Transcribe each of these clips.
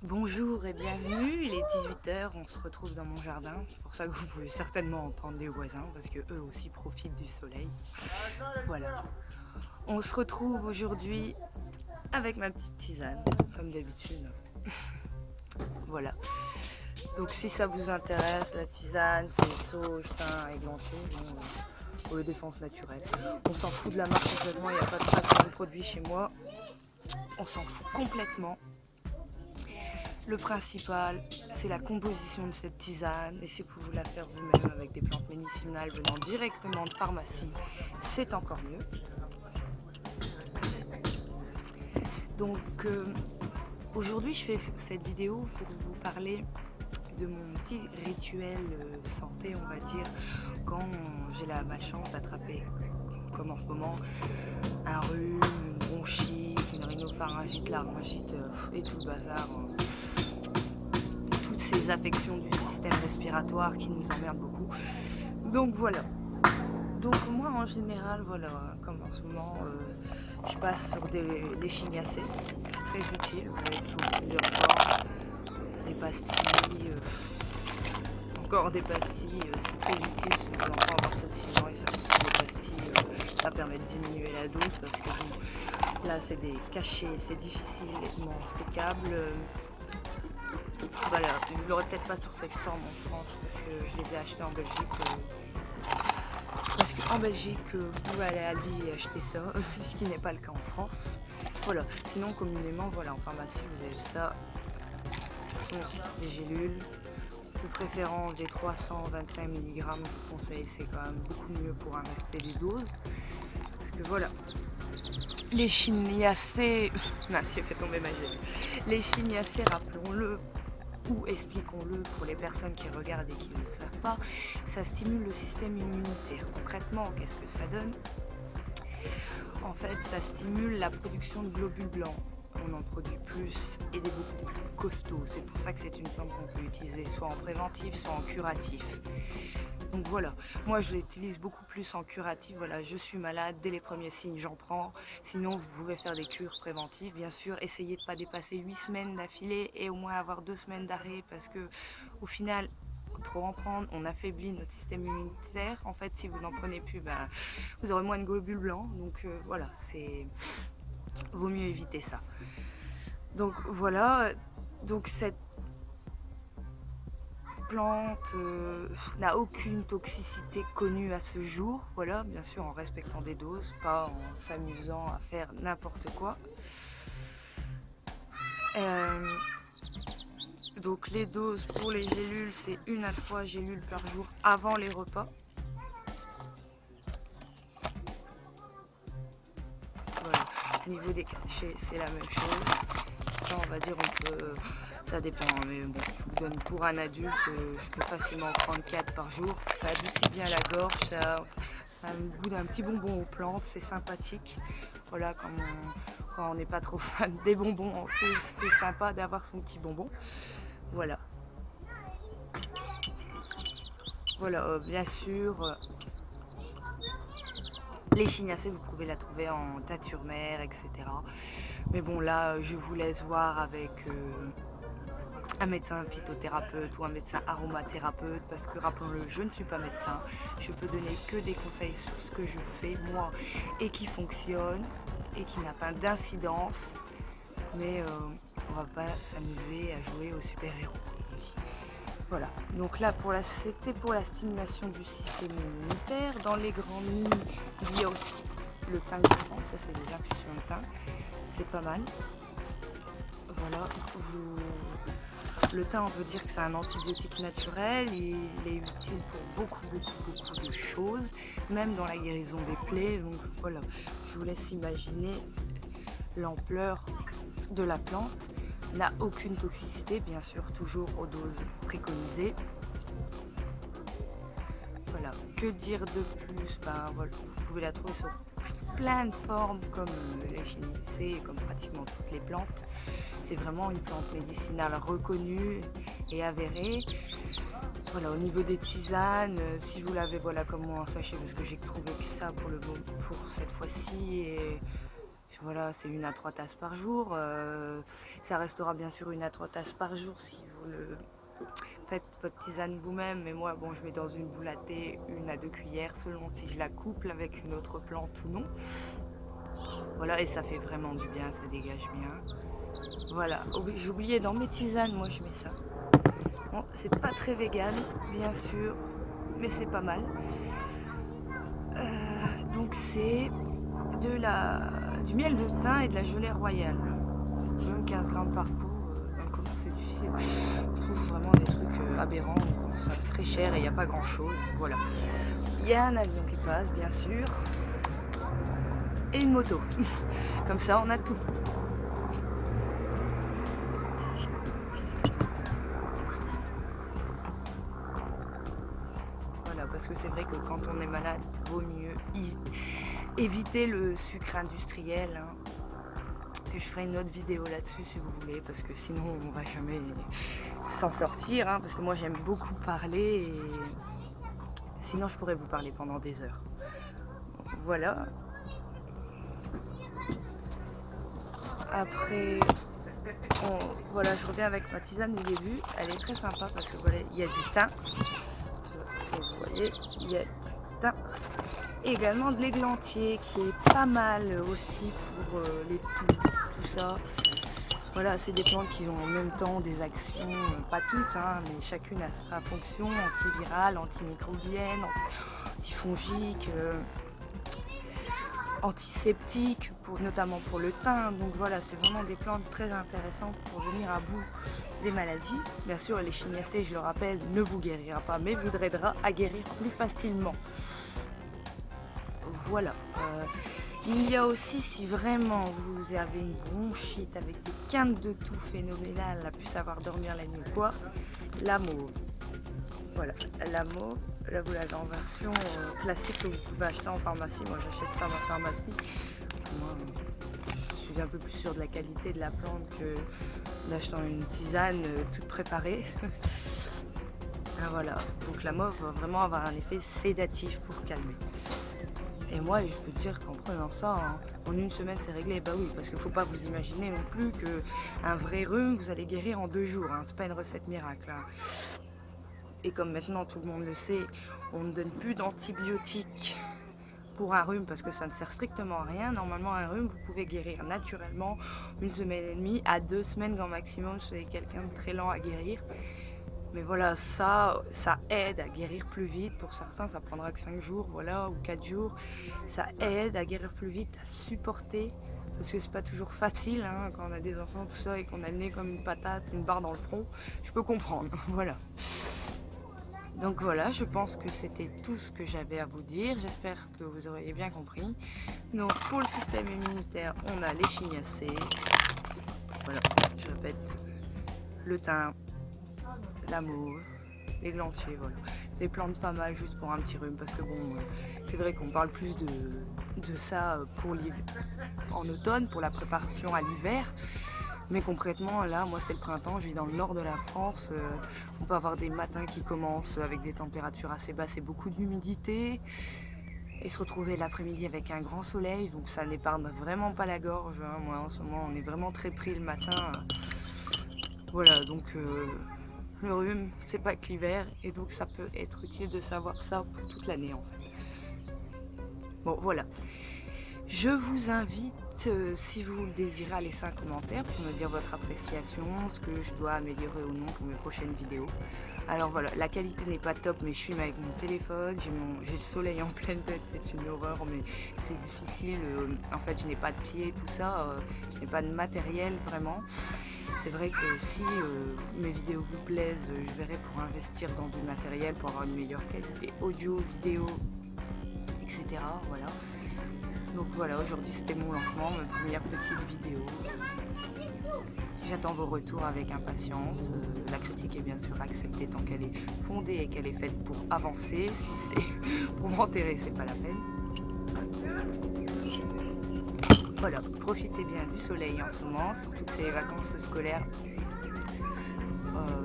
Bonjour et bienvenue, il est 18 h, on se retrouve dans mon jardin, c'est pour ça que vous pouvez certainement entendre les voisins parce que eux aussi profitent du soleil. Voilà, on se retrouve aujourd'hui avec ma petite tisane, comme d'habitude. Voilà, donc si ça vous intéresse, la tisane c'est sauge, thym, églantine, pour les défenses naturelles. On s'en fout de la marque complètement, il n'y a pas de trace de produit chez moi, on s'en fout complètement. Le principal, c'est la composition de cette tisane, et si vous pouvez la faire vous-même avec des plantes médicinales venant directement de pharmacie, c'est encore mieux. Donc aujourd'hui, je fais cette vidéo pour vous parler de mon petit rituel santé, on va dire, quand j'ai la malchance d'attraper, comme en ce moment, un rhume, une bronchite, une rhinopharyngite, laryngite et tout le bazar. Toutes ces affections du système respiratoire qui nous emmerdent beaucoup. Donc voilà. Donc moi en général, voilà, comme en ce moment, je passe sur des échiniacées. C'est très utile, vous l'avez vu plusieurs fois. Des pastilles, encore des pastilles, c'est très utile. Si les enfants à partir de 6 ans, ils savent sucer des pastilles, ça permet de diminuer la dose parce que bon, là c'est des cachets, c'est difficilement sécable. Voilà, je ne l'aurai peut-être pas sur cette forme en France parce que je les ai achetés en Belgique. Parce qu'en Belgique, vous pouvez aller à Aldi et acheter ça, ce qui n'est pas le cas en France. Voilà, sinon communément, voilà, en pharmacie vous avez ça. Ce sont des gélules, de préférence des 325 mg, je vous conseille, c'est quand même beaucoup mieux pour un respect des doses. Parce que voilà, les chimiacées, mince, j'ai fait tomber ma gélule. Les chimiacées, rappelons-le, ou expliquons-le pour les personnes qui regardent et qui ne le savent pas, ça stimule le système immunitaire. Concrètement, qu'est-ce que ça donne? En fait, ça stimule la production de globules blancs. On en produit plus et des beaucoup plus costauds. C'est pour ça que c'est une plante qu'on peut utiliser soit en préventif, soit en curatif. Donc voilà, moi je l'utilise beaucoup plus en curatif. Voilà, je suis malade, dès les premiers signes j'en prends. Sinon vous pouvez faire des cures préventives. Bien sûr, essayez de ne pas dépasser 8 semaines d'affilée et au moins avoir 2 semaines d'arrêt parce que au final, trop en prendre, on affaiblit notre système immunitaire. En fait, si vous n'en prenez plus, ben, vous aurez moins de globules blancs. Donc voilà, vaut mieux éviter ça. Donc voilà, donc cette plante n'a aucune toxicité connue à ce jour, voilà, bien sûr en respectant des doses, pas en s'amusant à faire n'importe quoi. Donc les doses pour les gélules, c'est 1 à 3 gélules par jour avant les repas. Voilà, au niveau des cachets, c'est la même chose. Ça, on va dire, on peut... Ça dépend, mais bon, je vous donne pour un adulte, je peux facilement prendre 4 par jour. Ça adoucit bien la gorge, ça a le goût d'un petit bonbon aux plantes, c'est sympathique. Voilà, quand on n'est pas trop fan des bonbons, en plus, c'est sympa d'avoir son petit bonbon. Voilà. Voilà, bien sûr, l'échiniacée, vous pouvez la trouver en teinture mère, etc. Mais bon, là, je vous laisse voir avec un médecin phytothérapeute ou un médecin aromathérapeute parce que rappelons-le, je ne suis pas médecin, je peux donner que des conseils sur ce que je fais moi et qui fonctionne et qui n'a pas d'incidence, mais on va pas s'amuser à jouer aux super-héros. Voilà, donc là c'était pour la stimulation du système immunitaire. Dans les grandes lignes, il y a aussi le thym que je prends, ça c'est des infusions de thym, c'est pas mal. Voilà, le thym, on peut dire que c'est un antibiotique naturel, il est utile pour beaucoup de choses, même dans la guérison des plaies. Donc voilà, je vous laisse imaginer l'ampleur de la plante. N'a aucune toxicité, bien sûr, toujours aux doses préconisées. Voilà, que dire de plus? Ben voilà, vous pouvez la trouver sur plein de formes comme l'échinacée, comme pratiquement toutes les plantes. C'est vraiment une plante médicinale reconnue et avérée. Voilà, au niveau des tisanes, si vous l'avez, voilà, comme moi en sachet, parce que j'ai trouvé que ça pour cette fois-ci, et voilà, c'est 1 à 3 tasses par jour. Ça restera bien sûr 1 à 3 tasses par jour si vous le faites votre tisane vous-même. Mais moi, bon, je mets dans une boule à thé 1 à 2 cuillères selon si je la couple avec une autre plante ou non. Voilà, et ça fait vraiment du bien, ça dégage bien. Voilà, j'oubliais dans mes tisanes, moi je mets ça. Bon, c'est pas très vegan, bien sûr, mais c'est pas mal. Donc c'est du miel de thym et de la gelée royale. Même 15 grammes par pot, dans le commerce c'est difficile. On trouve vraiment des trucs aberrants, c'est très cher et il n'y a pas grand chose. Voilà. Il y a un avion qui passe, bien sûr, et une moto. Comme ça, on a tout. Voilà, parce que c'est vrai que quand on est malade, il vaut mieux éviter le sucre industriel. Hein. Et je ferai une autre vidéo là-dessus si vous voulez, parce que sinon on va jamais s'en sortir. Hein, parce que moi j'aime beaucoup parler et sinon je pourrais vous parler pendant des heures. Voilà. Après, voilà, je reviens avec ma tisane du début. Elle est très sympa parce que voilà, il y a du thym. Vous voyez, il y a du thym. Et également de l'églantier qui est pas mal aussi pour les toux, tout ça. Voilà, c'est des plantes qui ont en même temps des actions, pas toutes, hein, mais chacune a sa fonction antivirale, antimicrobienne, antifongique, antiseptique, notamment pour le thym. Donc voilà, c'est vraiment des plantes très intéressantes pour venir à bout des maladies. Bien sûr, l'échiniacée, je le rappelle, ne vous guérira pas, mais vous aidera à guérir plus facilement. Voilà. Il y a aussi, si vraiment vous avez une bronchite avec des quintes de toux phénoménales, à plus savoir dormir la nuit ou quoi, la mauve. Voilà, la mauve, là vous l'avez en version classique que vous pouvez acheter en pharmacie. Moi j'achète ça en pharmacie. Moi, je suis un peu plus sûre de la qualité de la plante que d'acheter une tisane toute préparée. Voilà, donc la mauve va vraiment avoir un effet sédatif pour calmer. Et moi, je peux te dire qu'en prenant ça, hein, en 1 semaine, c'est réglé. Bah oui, parce qu'il ne faut pas vous imaginer non plus qu'un vrai rhume, vous allez guérir en 2 jours. Hein. C'est pas une recette miracle. Hein. Et comme maintenant tout le monde le sait, on ne donne plus d'antibiotiques pour un rhume parce que ça ne sert strictement à rien. Normalement, un rhume, vous pouvez guérir naturellement 1 semaine et demie à 2 semaines grand maximum si vous êtes quelqu'un de très lent à guérir. Mais voilà, ça aide à guérir plus vite. Pour certains, ça prendra que 5 jours, voilà, ou 4 jours. Ça aide à guérir plus vite, à supporter. Parce que c'est pas toujours facile, hein, quand on a des enfants, tout ça, et qu'on a le nez comme une patate, une barre dans le front. Je peux comprendre, voilà. Donc voilà, je pense que c'était tout ce que j'avais à vous dire. J'espère que vous auriez bien compris. Donc pour le système immunitaire, on a l'échiniacée. Voilà, je répète, le thym, la mauve, l'églantier, voilà. C'est des plantes pas mal juste pour un petit rhume parce que bon, c'est vrai qu'on parle plus de ça pour l'hiver, en automne, pour la préparation à l'hiver. Mais concrètement, là, moi c'est le printemps, je vis dans le nord de la France. On peut avoir des matins qui commencent avec des températures assez basses et beaucoup d'humidité. Et se retrouver l'après-midi avec un grand soleil, donc ça n'épargne vraiment pas la gorge. Hein. Moi en ce moment, on est vraiment très pris le matin. Voilà, donc le rhume, c'est pas que l'hiver, et donc ça peut être utile de savoir ça pour toute l'année en fait. Bon, voilà. Je vous invite, si vous le désirez, à laisser un commentaire pour me dire votre appréciation, ce que je dois améliorer ou non pour mes prochaines vidéos. Alors voilà, la qualité n'est pas top, mais je filme avec mon téléphone, j'ai le soleil en pleine tête, c'est une horreur, mais c'est difficile. En fait, je n'ai pas de pied, tout ça, je n'ai pas de matériel vraiment. C'est vrai que si mes vidéos vous plaisent, je verrai pour investir dans du matériel, pour avoir une meilleure qualité audio, vidéo, etc. Voilà. Donc voilà, aujourd'hui c'était mon lancement, ma première petite vidéo. J'attends vos retours avec impatience. La critique est bien sûr acceptée tant qu'elle est fondée et qu'elle est faite pour avancer. Si c'est pour m'enterrer, c'est pas la peine. Voilà, profitez bien du soleil en ce moment, surtout que c'est les vacances scolaires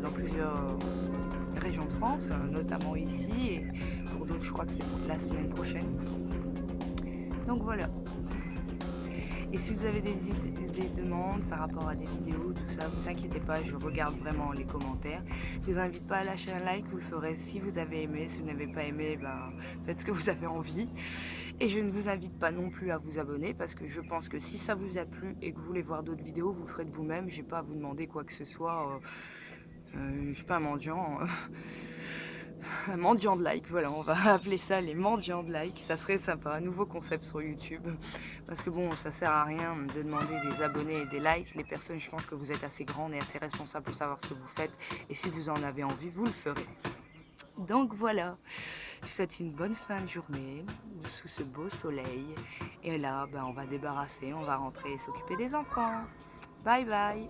dans plusieurs régions de France, notamment ici, et pour d'autres je crois que c'est pour la semaine prochaine. Donc voilà. Et si vous avez des demandes par rapport à des vidéos, tout ça, vous inquiétez pas, je regarde vraiment les commentaires. Je vous invite pas à lâcher un like, vous le ferez si vous avez aimé. Si vous n'avez pas aimé, ben, faites ce que vous avez envie. Et je ne vous invite pas non plus à vous abonner parce que je pense que si ça vous a plu et que vous voulez voir d'autres vidéos, vous le ferez de vous-même. J'ai pas à vous demander quoi que ce soit. Je suis pas un mendiant. Un mendiant de like, voilà, on va appeler ça les mendiants de like, ça serait sympa, un nouveau concept sur YouTube, parce que bon, ça sert à rien de demander des abonnés et des likes, les personnes, je pense que vous êtes assez grandes et assez responsables pour savoir ce que vous faites, et si vous en avez envie, vous le ferez. Donc voilà, je vous souhaite une bonne fin de journée, sous ce beau soleil, et là, ben, on va débarrasser, on va rentrer et s'occuper des enfants. Bye bye.